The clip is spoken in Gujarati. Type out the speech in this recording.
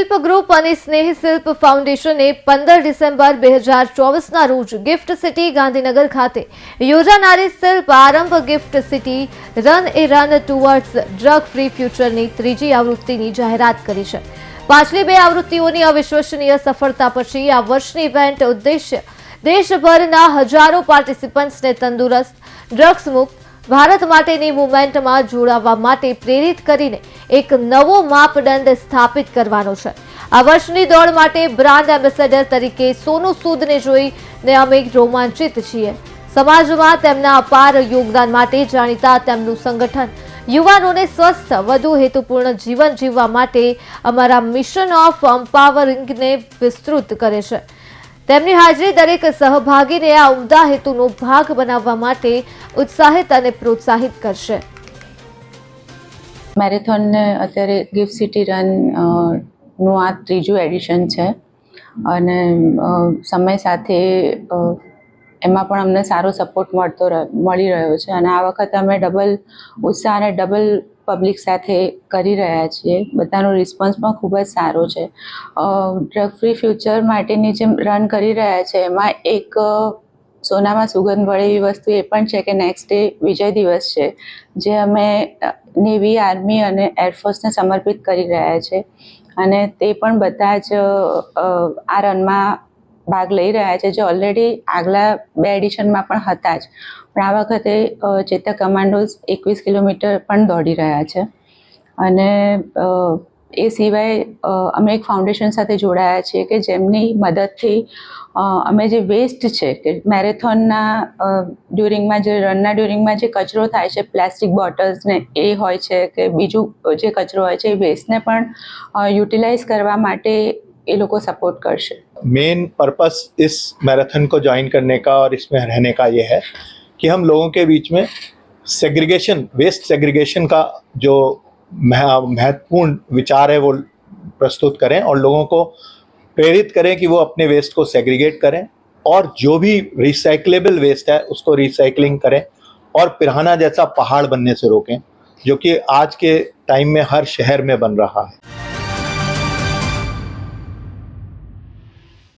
શિલ્પ ગ્રુપ અને સ્નેહ શિલ્પ ફાઉન્ડેશને 15 ડિસેમ્બર 2024ના રોજ ગિફ્ટ સિટી ગાંધીનગર ખાતે યોજાનારી શિલ્પ આરંભ ગિફ્ટ સિટી રન એ રન ટુવર્ડ્સ ડ્રગ ફ્રી ફ્યુચરની ત્રીજી આવૃત્તિની જાહેરાત કરી છે। પાછલી બે આવૃત્તિઓની અવિશ્વસનીય સફળતા પછી આ વર્ષની ઇવેન્ટ ઉદ્દેશ્ય દેશભરના હજારો પાર્ટિસિપન્ટ્સને તંદુરસ્ત, ડ્રગ્સ મુક્ત ભારત માટેની મૂવમેન્ટમાં જોડાવા માટે પ્રેરિત કરીને એક નવો માપદંડ સ્થાપિત કરવાનો છે। આ વર્ષની દોડ માટે બ્રાન્ડ એમ્બેસેડર તરીકે સોનુ સૂદને જોઈને અમે રોમાંચિત છીએ। સમાજમાં તેમના અપાર યોગદાન માટે જાણીતા તેમનું સંગઠન યુવાનોને સ્વસ્થ, વધુ હેતુપૂર્ણ જીવન જીવવા માટે અમારા મિશન ઓફ એમ્પાવરિંગને વિસ્તૃત કરે છે। તેમની હાજરી દરેક સહભાગીને આ ઉમદા હેતુનો ભાગ બનાવવા માટે ઉત્સાહિત અને પ્રોત્સાહિત કરશે। મેરેથોનને અત્યારે ગિફ્ટ સિટી રન નું આ ત્રીજું એડિશન છે અને સમય સાથે એમાં પણ અમને સારો સપોર્ટ મળી રહ્યો છે અને આ વખતે અમે ડબલ ઉત્સાહ અને ડબલ પબ્લિક સાથે કરી રહ્યા છીએ। બધાનો રિસ્પોન્સ પણ ખૂબ જ સારો છે। ડ્રગ ફ્રી ફ્યુચર માટેની જે રન કરી રહ્યા છે એમાં એક સોનામાં સુગંધ વળે એવી વસ્તુ એ પણ છે કે નેક્સ્ટ ડે વિજય દિવસ છે, જે અમે નેવી, આર્મી અને એરફોર્સને સમર્પિત કરી રહ્યા છે અને તે પણ બધા જ આ રનમાં ભાગ લઈ રહ્યા છે, જે ઓલરેડી આગલા બે એડિશનમાં પણ હતા જ, પણ આ વખતે ચેતક કમાન્ડોઝ 21 કિલોમીટર પણ દોડી રહ્યા છે। અને એ સિવાય અમે એક ફાઉન્ડેશન સાથે જોડાયા છીએ કે જેમની મદદથી અમે જે વેસ્ટ છે કે મેરેથોનના ડ્યુરિંગમાં જે રનના ડ્યુરિંગમાં જે કચરો થાય છે, પ્લાસ્ટિક બોટલ્સને એ હોય છે કે બીજું જે કચરો હોય છે, એ વેસ્ટને પણ યુટિલાઇઝ કરવા માટે ये लोग को सपोर्ट करशे। मेन पर्पस इस मैराथन को ज्वाइन करने का और इसमें रहने का ये है कि हम लोगों के बीच में सेग्रीगेशन, वेस्ट सेग्रीगेशन का जो महत्वपूर्ण विचार है वो प्रस्तुत करें और लोगों को प्रेरित करें कि वो अपने वेस्ट को सेग्रीगेट करें और जो भी रिसाइक्लेबल वेस्ट है उसको रिसाइकलिंग करें और पिराना जैसा पहाड़ बनने से रोकें, जो कि आज के टाइम में हर शहर में बन रहा है।